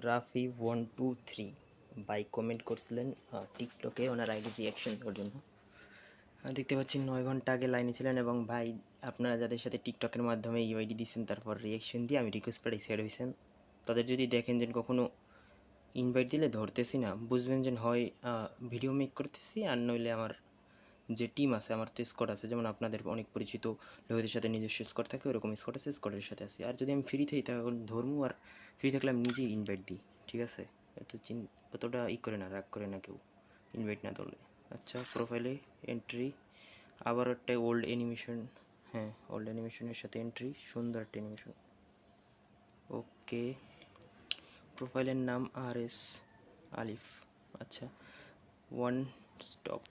রাফি123 ভাই কমেন্ট করছিলেন টিকটকে ওনার আইডি রিয়াকশন দেওয়ার জন্য। দেখতে পাচ্ছি 9 ঘন্টা আগে লাইনে ছিলেন এবং ভাই আপনারা যাদের সাথে টিকটকের মাধ্যমে ইউআইডি দিচ্ছেন তারপর রিয়াকশন দিয়ে আমি রিকোয়েস্ট পাঠাই সেড হয়েছেন, তাদের যদি দেখেন যে কখনো ইনভাইট দিলে ধরতেছি না, বুঝবেন যে হয় ভিডিও মেক করতেছি আর নইলে আমার যে টিম আছে, আমার তো স্কোয়াড আছে, যেমন আপনাদের অনেক পরিচিত লোকেদের সাথে নিজস্ব স্কোয়াড থাকে, ওরকম স্কোয়াড আছে, স্কোয়াডের সাথে আছি। আর যদি আমি ফ্রি থাকি তখন ধর্ম, আর ফ্রি থাকলে আমি নিজেই ইনভাইট দিই, ঠিক আছে? অতটা করে না, রাগ করে না কেউ ইনভাইট না ধরলে। আচ্ছা, প্রোফাইলে এন্ট্রি, আবার একটা ওল্ড অ্যানিমেশন, হ্যাঁ ওল্ড অ্যানিমেশনের সাথে এন্ট্রি, সুন্দর একটা অ্যানিমেশন। ওকে, প্রোফাইলের নাম RS আলিফ। আচ্ছা, ওয়ান স্টপ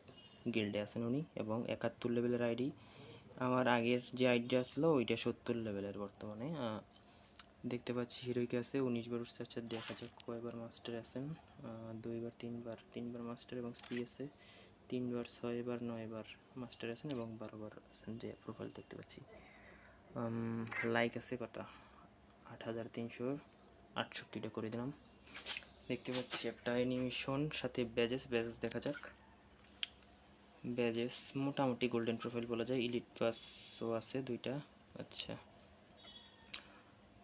গিল্ডে আছেন উনি এবং 71 লেভেলের আইডি। আমার আগের যে আইডিটা আসলো ওইটা 70 লেভেলের বর্তমানে। দেখতে পাচ্ছি হিরোইকে আছে 19 বার উঠছে। আচ্ছা, দেখা যাক কয়বার মাস্টার আছেন। 2 বার, 3 বার মাস্টার এবং সি আছে 3 বার, 6 বার, 9 বার মাস্টার আছেন এবং 12 বার আছেন যে প্রোফাইল দেখতে পাচ্ছি। লাইক আছে কটা? 8368টা করে দিলাম। দেখতে পাচ্ছি একটা অ্যানিমেশন সাথে ব্যাজেস দেখা যাক। ব্যাজেস মোটামুটি গোল্ডেন প্রোফাইল বলা যায়, ইলিট পাসও আছে 2টা। আচ্ছা,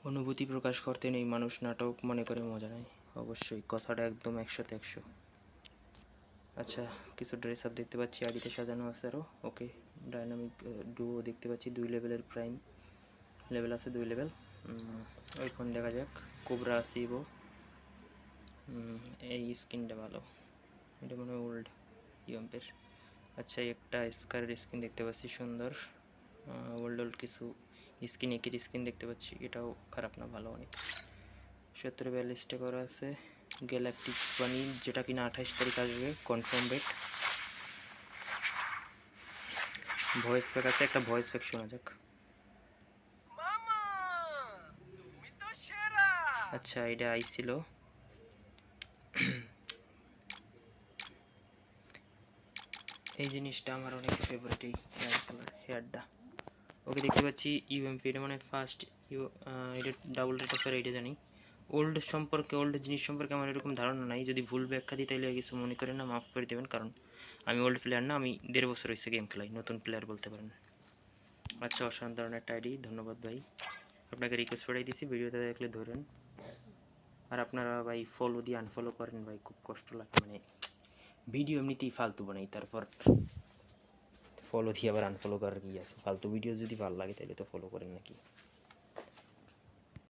অনুভূতি প্রকাশ করতে নেই মানুষ নাটক মনে করে মজা নেয়, অবশ্যই কথাটা একদম 100তে 100। আচ্ছা, কিছু ড্রেস আপ দেখতে পাচ্ছি, আইডিতে সাজানো আছে আরও। ওকে, ডাইনামিক ডুও দেখতে পাচ্ছি, 2 লেভেলের প্রাইম লেভেল আছে, 2 লেভেল। ওইখান দেখা যাক, কোবরা আসিবো। এই স্কিনটা ভালো, এটা মনে হয় ওল্ড ইউএমপের। আচ্ছা, একটা স্কারের স্কিন দেখতে পাচ্ছি সুন্দর, ওল্ড কিছু স্কিন, একের স্কিন দেখতে পাচ্ছি, এটাও খারাপ না, ভালো অনেক। 70-42টা করা আছে। গ্যালাকটিক বানি, যেটা কিনা 28 তারিখ আসবে, কনফার্ম ডেট। ভয়েস প্যাক আছে, একটা ভয়েস প্যাক শোনা যাক। আচ্ছা, এটা আইছিল, এই জিনিসটা আমার অনেক ফেভারিট, এই হেয়ারটা। ওকে, দেখতে পাচ্ছি ইউএমপি, এটা মানে ফার্স্ট এটা ডাবল রেট অফার, এটা জানি। ওল্ড সম্পর্কে, ওল্ড জিনিস সম্পর্কে আমার এরকম ধারণা নাই, যদি ভুল ব্যাখ্যা দিই তাইলে কিছু মনে করেন না, মাফ করে দেবেন, কারণ আমি ওল্ড প্লেয়ার না, আমি 1.5 বছর হয়েছে গেম খেলাই, নতুন প্লেয়ার বলতে পারেন। আচ্ছা, অসাধারণ একটা আইডি, ধন্যবাদ ভাই। আপনাকে রিকোয়েস্ট পাঠাই দিছি, ভিডিওতে দেখলে ধরেন। আর আপনারা ভাই ফলো দিয়ে আনফলো করেন ভাই, খুব কষ্ট লাগে, মানে ভিডিও এমনিতেই ফালতু বানাই, তারপর ফলো দিয়ে আবার আনফলো করার কি আছে? ফালতু ভিডিও যদি ভালো লাগে তাহলে তো ফলো করেন নাকি?